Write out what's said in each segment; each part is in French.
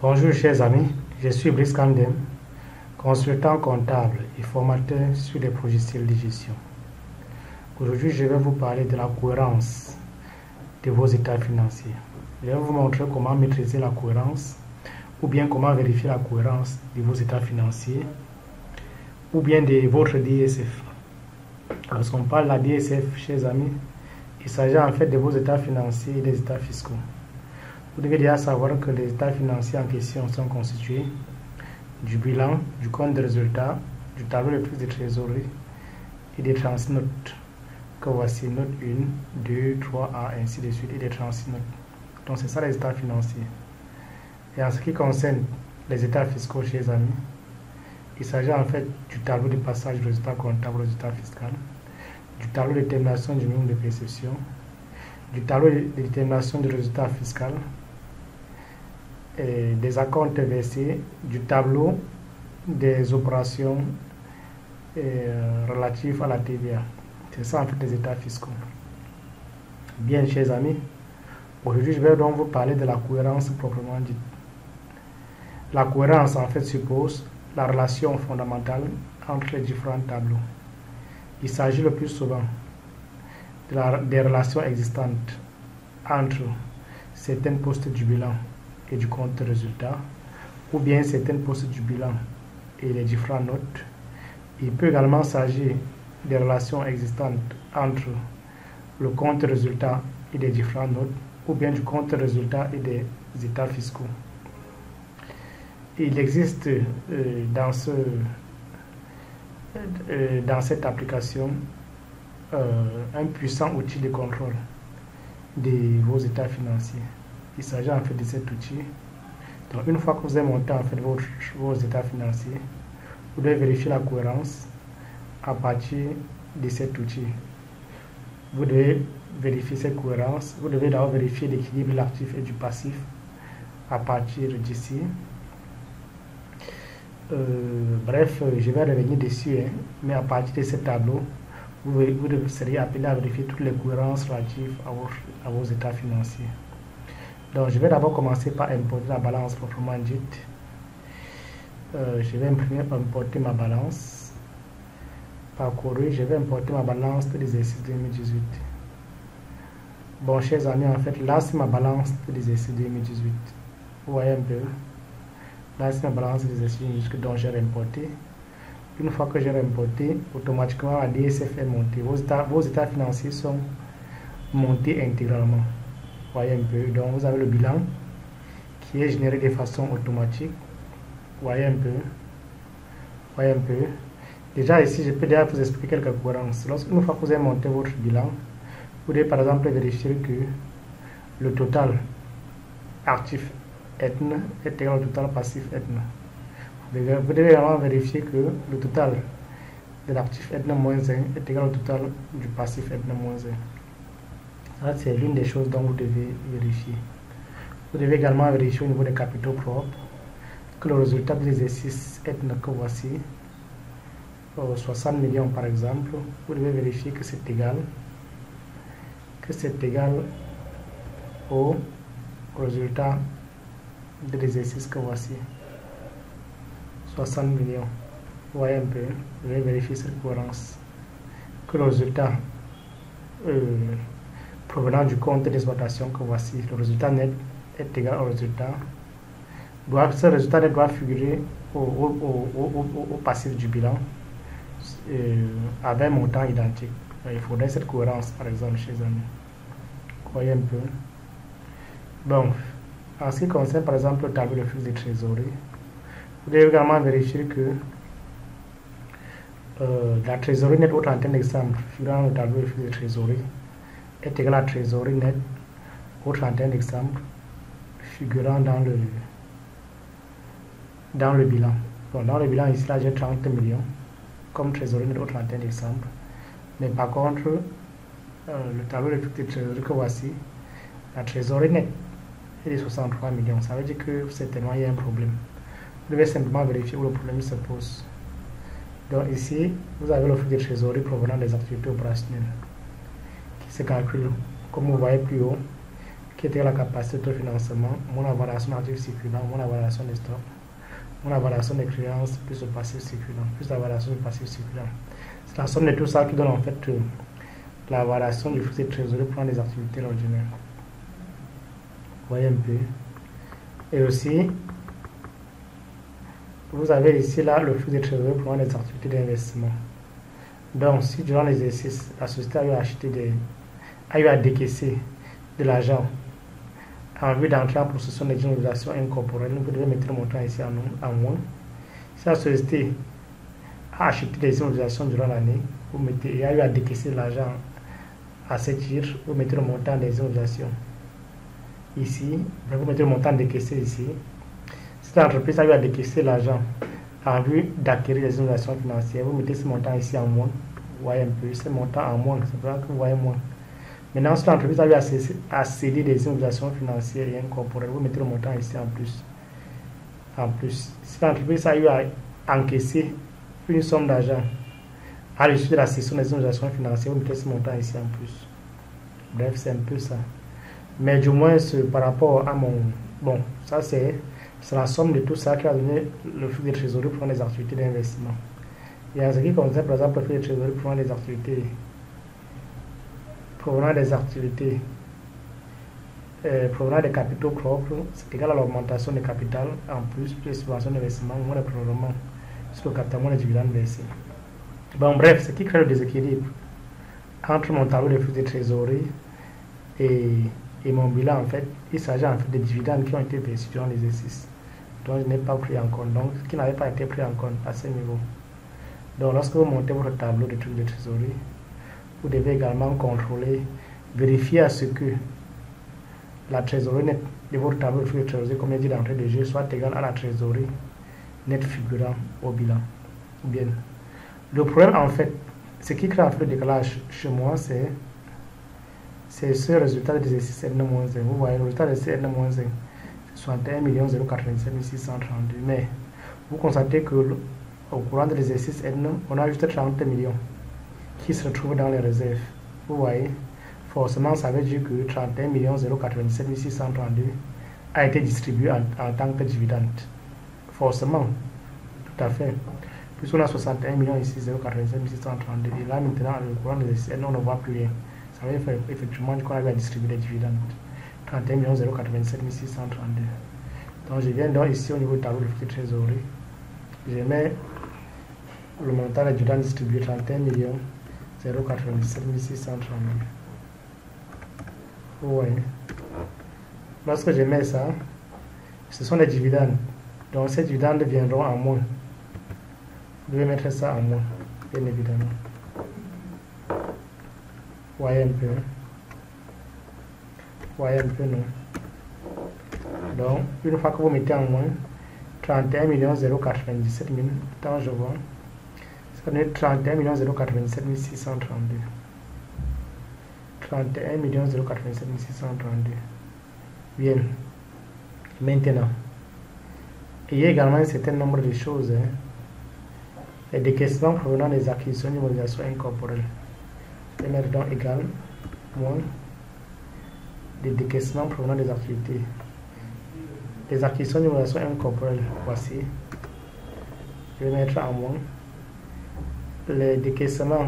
Bonjour chers amis, je suis Brice Kandem, consultant comptable et formateur sur les logiciels de gestion. Aujourd'hui, je vais vous parler de la cohérence de vos états financiers. Je vais vous montrer comment maîtriser la cohérence ou bien comment vérifier la cohérence de vos états financiers ou bien de votre DSF. Lorsqu'on parle de la DSF, chers amis, il s'agit en fait de vos états financiers et des états fiscaux. Vous devez déjà savoir que les états financiers en question sont constitués du bilan, du compte de résultat, du tableau de flux de trésorerie et des transnotes. Que voici note 1, 2, 3A, ainsi de suite, et des transnotes. Donc c'est ça les états financiers. Et en ce qui concerne les états fiscaux, chers amis, il s'agit en fait du tableau de passage du résultat comptable au résultat fiscal, du tableau de détermination du minimum de perception, du tableau de détermination du résultat fiscal, et des acomptes versés, du tableau des opérations relatives à la TVA. C'est ça en fait les états fiscaux. Bien, chers amis, aujourd'hui je vais donc vous parler de la cohérence proprement dite. La cohérence en fait suppose la relation fondamentale entre les différents tableaux. Il s'agit le plus souvent des relations existantes entre certaines postes du bilan et du compte de résultat, ou bien certaines postes du bilan et les différentes notes. Il peut également s'agir des relations existantes entre le compte de résultat et les différentes notes, ou bien du compte de résultat et des états fiscaux. Il existe dans cette application un puissant outil de contrôle de vos états financiers. Il s'agit en fait de cet outil. Donc une fois que vous avez monté en fait vos états financiers, vous devez vérifier la cohérence à partir de cet outil. Vous devez vérifier cette cohérence. Vous devez d'abord vérifier l'équilibre de l'actif et du passif à partir d'ici. Bref, je vais revenir dessus, mais à partir de ce tableau, vous serez appelé à vérifier toutes les cohérences relatives à vos états financiers. Donc, je vais d'abord commencer par importer la balance proprement dite. Je vais importer ma balance. Parcourir, je vais importer ma balance de l'exercice 2018. Bon, chers amis, en fait, là, c'est ma balance de l'exercice 2018. Vous voyez un peu. Là, c'est ma balance de l'exercice dont j'ai importé. Une fois que j'ai importé, automatiquement, la DSF est montée. Vos états financiers sont montés intégralement. Vous voyez un peu. Donc, vous avez le bilan qui est généré de façon automatique. Vous voyez un peu. Vous voyez un peu. Déjà ici, je peux déjà vous expliquer quelques cohérences. Une fois que vous avez monté votre bilan, vous devez par exemple vérifier que le total actif Etna est égal au total passif Etna. Vous devez également vérifier que le total de l'actif Etna moins 1 est égal au total du passif Etna moins 1. Ça, c'est l'une des choses dont vous devez vérifier. Vous devez également vérifier au niveau des capitaux propres que le résultat de l'exercice Etna que voici, 60 millions par exemple, vous devez vérifier que c'est égal au résultat de l'exercice que voici, 60 millions. Vous voyez un peu, vous devez vérifier cette cohérence, que le résultat provenant du compte d'exploitation que voici, le résultat net est égal au résultat. Ce résultat net doit figurer au passif du bilan avec un montant identique. Il faudrait cette cohérence, par exemple, chez amis. Vous voyez un peu. Bon, en ce qui concerne, par exemple, le tableau de flux de trésorerie, vous devez également vérifier que la trésorerie nette au 31 décembre, figurant le tableau de flux de trésorerie, est égale à la trésorerie nette au 31 décembre, figurant dans le bilan. Bon, dans le bilan, ici, là, j'ai 30 millions comme trésorerie nette au 31 décembre. Mais par contre, le tableau de flux de trésorerie que voici, la trésorerie nette est de 63 millions. Ça veut dire que certainement, il y a un problème. Vous devez simplement vérifier où le problème se pose. Donc ici, vous avez le flux de trésorerie provenant des activités opérationnelles qui se calcule, comme vous voyez plus haut, qui était la capacité de financement, moins la variation d'actifs circulants, moins la variation des stocks, moins la variation des créances, plus le passif circulant, plus la variation du passif circulant. C'est la somme de tout ça qui donne en fait la variation du flux de trésorerie pour les activités ordinaires. Vous voyez un peu. Et aussi, vous avez ici là le flux de trésorerie pour les activités d'investissement. Donc, si durant l'exercice, la société a eu à décaisser de l'argent en vue d'entrer en possession des obligations incorporelles, vous devez mettre le montant ici en moins. Si la société a acheté des obligations durant l'année, vous mettez, et a eu à décaisser de l'argent à ce titre, vous mettez le montant des obligations ici, vous mettez le montant décaissé ici. Si l'entreprise a eu à décaisser l'argent en vue d'acquérir des obligations financières, vous mettez ce montant ici en moins. Vous voyez un peu, ce montant en moins, c'est pour ça que vous voyez moins. Maintenant, si l'entreprise a eu à céder des obligations financières et incorporelles, vous mettez le montant ici en plus. En plus, si l'entreprise a eu à encaisser une somme d'argent à l'issue de la cession des obligations financières, vous mettez ce montant ici en plus. Bref, c'est un peu ça. Mais du moins, par rapport à mon... Bon, ça c'est la somme de tout ça qui a donné le flux de trésorerie pour les activités d'investissement. Et en ce qui concerne, par exemple, le flux de trésorerie pour les activités provenant des capitaux propres, c'est égal à l'augmentation des capital en plus les subventions d'investissement, moins les prélèvements sur le capital, moins les dividendes versés. Bon, bref, ce qui crée le déséquilibre entre mon tableau de flux de trésorerie et mon bilan, en fait, il s'agit en fait des dividendes qui ont été versés durant l'exercice, dont je n'ai pas pris en compte, donc qui n'avaient pas été pris en compte à ce niveau. Donc, lorsque vous montez votre tableau de flux de trésorerie, vous devez également contrôler, vérifier à ce que la trésorerie nette de votre tableau de flux de trésorerie, comme je dit d'entrée de jeu, soit égale à la trésorerie nette figurant au bilan. Bien. Le problème, en fait, ce qui crée un peu le décalage chez moi, c'est ce résultat de l'exercice N-1. Vous voyez, le résultat de l'exercice N-1, c'est 61 097 632. Mais vous constatez que au courant de l'exercice N, on a juste 30 millions qui se retrouvent dans les réserves. Vous voyez, forcément, ça veut dire que 31 097 632 a été distribué en tant que dividende. Forcément, tout à fait. Puisqu'on a 61 millions ici, 097 632. Et là, maintenant, au courant de l'exercice N, on ne voit plus rien. Ça veut dire effectivement qu'on a eu à distribuer des dividendes. 31 097 632. Donc, je viens donc ici au niveau du tableau de flux de trésorerie. Je mets le montant des dividendes distribués 31 097 632. Vous voyez. Lorsque je mets ça, ce sont des dividendes. Donc ces dividendes viendront en moins. Je vais mettre ça en moins, bien évidemment. Vous voyez un peu. Vous voyez un peu, non? Donc, une fois que vous mettez en moins, 31 097 000, attends, je vois. Ça donne 31 097 632. 31 097 632. Bien. Maintenant, il y a également un certain nombre de choses. Les décaissements provenant des acquisitions d'immobilisation incorporelle. Je vais mettre donc égal, moins, des décaissements provenant des activités. Les acquisitions d'immobilisation incorporelle, voici. Je vais mettre en moins. Les décaissements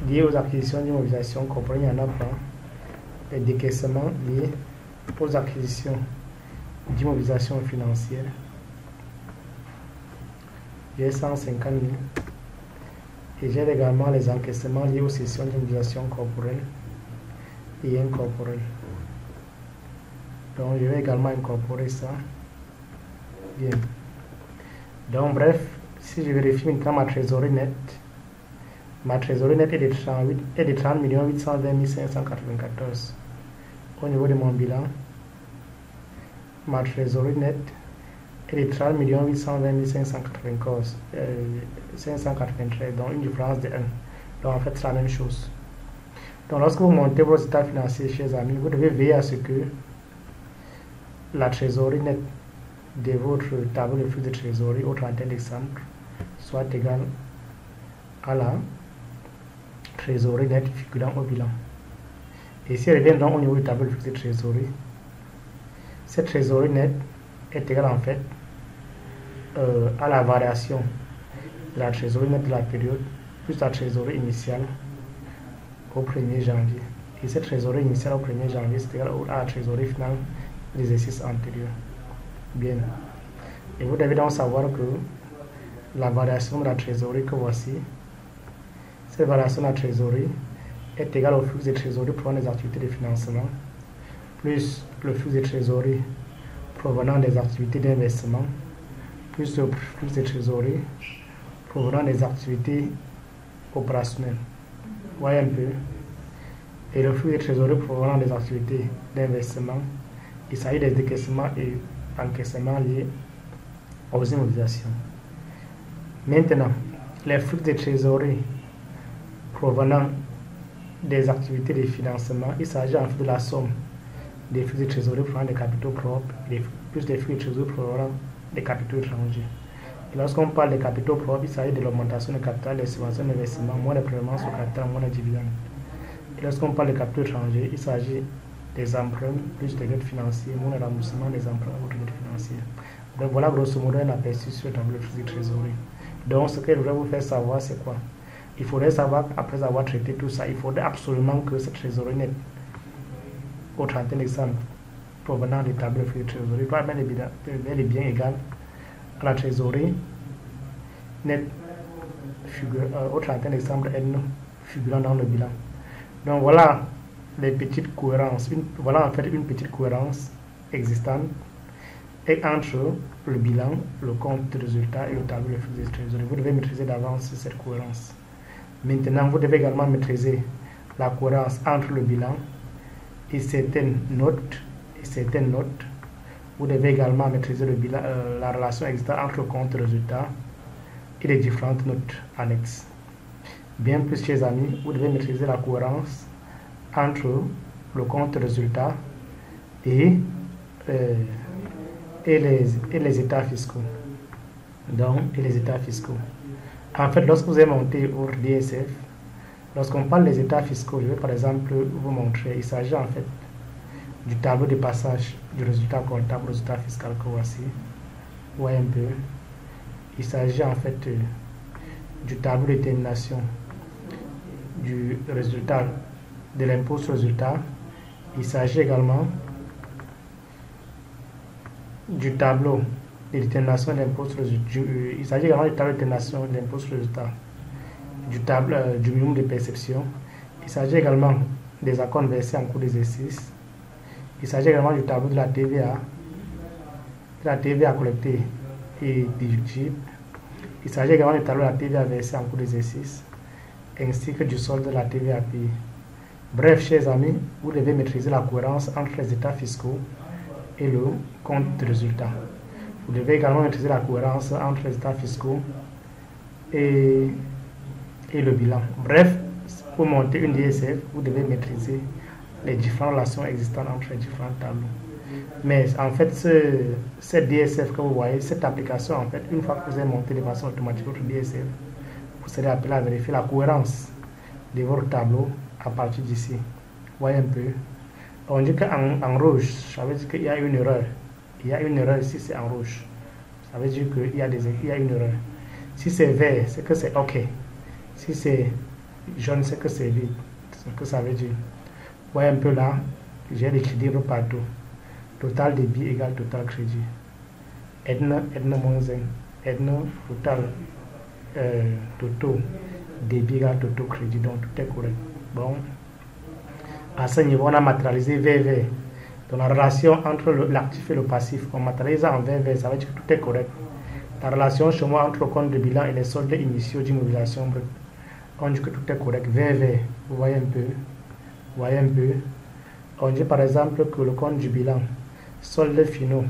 liés aux acquisitions d'immobilisation corporelle, il n'y en a pas. Les décaissements liés aux acquisitions d'immobilisation financière, j'ai 150 000. Et j'ai également les encaissements liés aux cessions d'immobilisation corporelle et incorporelle. Donc je vais également incorporer ça. Bien. Donc bref, si je vérifie maintenant ma trésorerie nette est de 30 820 594. Au niveau de mon bilan, ma trésorerie nette est de 30 820 593. Donc une différence de 1. Donc en fait, c'est la même chose. Donc lorsque vous montez vos états financiers, chers amis, vous devez veiller à ce que la trésorerie nette de votre tableau de flux de trésorerie au 31 décembre soit égale à la trésorerie nette figurant au bilan. Et si on revient donc au niveau du tableau de flux de trésorerie, cette trésorerie nette est égale en fait à la variation de la trésorerie nette de la période plus la trésorerie initiale au 1er janvier. Et cette trésorerie initiale au 1er janvier, c'est égal à la trésorerie finale de l'exercice antérieur. Bien. Et vous devez donc savoir que la variation de la trésorerie que voici, cette variation de la trésorerie est égale au flux de trésorerie provenant des activités de financement plus le flux de trésorerie provenant des activités d'investissement plus le flux de trésorerie provenant des activités opérationnelles. Voyez un peu. Et le flux de trésorerie provenant des activités d'investissement, il s'agit des décaissements et encaissements liés aux immobilisations. Maintenant, les flux de trésorerie provenant des activités de financement, il s'agit en fait de la somme des flux de trésorerie provenant des capitaux propres et plus des flux de trésorerie provenant des capitaux étrangers. Et lorsqu'on parle des capitaux propres, il s'agit de l'augmentation du capital, des subventions d'investissement, moins les prélèvements sur capital, moins les dividendes. Et lorsqu'on parle des capitaux étrangers, il s'agit des emprunts plus des dettes financières, moins le remboursement des emprunts ou des dettes financières. Donc voilà grosso modo un aperçu sur le tableau de flux de trésorerie. Donc ce que je voudrais vous faire savoir, c'est quoi? Il faudrait savoir qu'après avoir traité tout ça, il faudrait absolument que cette trésorerie nette au 31 décembre provenant du tableau de flux de trésorerie doit bel et bien égal à la trésorerie nette au 31 décembre N figurant dans le bilan. Donc voilà les petites cohérences. Voilà en fait une petite cohérence existante et entre le bilan, le compte de résultat et le tableau de flux de trésorerie. Vous devez maîtriser d'avance cette cohérence. Maintenant, vous devez également maîtriser la cohérence entre le bilan et certaines notes. Vous devez également maîtriser le bilan, la relation existante entre le compte de résultat et les différentes notes annexes. Bien plus, chers amis, vous devez maîtriser la cohérence entre le compte de résultat et les états fiscaux. Donc, et les états fiscaux. En fait, lorsque vous avez monté au DSF, lorsqu'on parle des états fiscaux, je vais par exemple vous montrer, il s'agit en fait du tableau de passage du résultat comptable, résultat fiscal que voici. Vous voyez un peu. Il s'agit en fait du tableau de détermination du résultat de l'impôt sur le résultat. Il s'agit également du tableau de détermination de l'impôt sur le résultat. Il s'agit également du tableau de détermination de l'impôt sur le résultat, du tableau du minimum de perception. Il s'agit également des acomptes versés en cours d'exercice. Il s'agit également du tableau de la TVA collectée et déductible. Il s'agit également du tableau de la TVA versée en cours d'exercice, ainsi que du solde de la TVA payée. Bref, chers amis, vous devez maîtriser la cohérence entre les états fiscaux et le compte de résultat. Vous devez également maîtriser la cohérence entre les états fiscaux et le bilan. Bref, pour monter une DSF, vous devez maîtriser les différentes relations existantes entre les différents tableaux. Mais en fait, cette DSF que vous voyez, cette application, en fait, une fois que vous avez monté de façon automatique votre DSF, vous serez appelé à vérifier la cohérence de votre tableau à partir d'ici. Vous voyez un peu. On dit qu'en rouge, ça veut dire qu'il y a une erreur. Il y a une erreur ici, c'est en rouge. Ça veut dire qu'il y a une erreur. Si c'est vert, c'est que c'est OK. Si c'est jaune, c'est que c'est vide. C'est ce que ça veut dire. Vous voyez un peu là, j'ai les crédits partout. Total débit égale total crédit. Edna moins 1. Edna total débit égale total crédit. Donc tout est correct. Bon. À ce niveau, on a matérialisé VV. Donc la relation entre l'actif et le passif, on matérialise en VV, ça veut dire que tout est correct. La relation chez moi entre le compte de bilan et les soldes initiaux d'immobilisation brute, on dit que tout est correct. VV, vous voyez un peu. Vous voyez un peu. On dit par exemple que le compte du bilan, soldes finaux,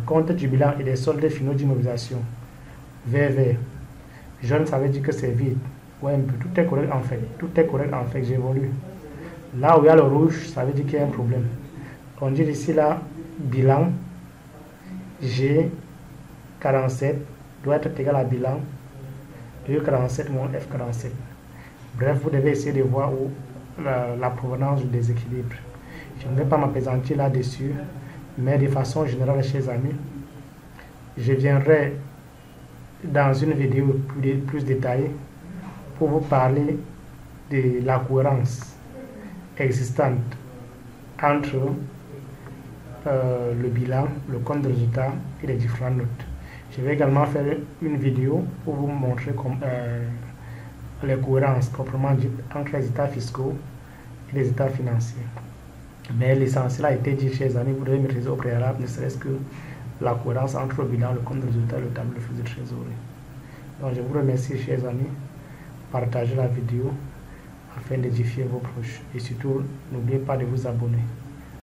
compte du bilan et les soldes finaux d'immobilisation, VV. Jaune, ça veut dire que c'est vide. Vous voyez un peu. Tout est correct en fait. Tout est correct en fait. J'évolue. Là où il y a le rouge, ça veut dire qu'il y a un problème. On dit ici là, bilan G47 doit être égal à bilan E47 moins F47. Bref, vous devez essayer de voir où la provenance du déséquilibre. Je ne vais pas m'appesantir là-dessus, mais de façon générale, chers amis, je viendrai dans une vidéo plus détaillée pour vous parler de la cohérence existante entre le bilan, le compte de résultat et les différentes notes. Je vais également faire une vidéo pour vous montrer les cohérences proprement dites entre les états fiscaux et les états financiers. Mais l'essentiel a été dit, chers amis, vous devez maîtriser au préalable, ne serait-ce que la cohérence entre le bilan, le compte de résultat et le tableau de flux de trésorerie. Donc je vous remercie, chers amis, partagez la vidéo afin d'édifier vos proches et surtout n'oubliez pas de vous abonner.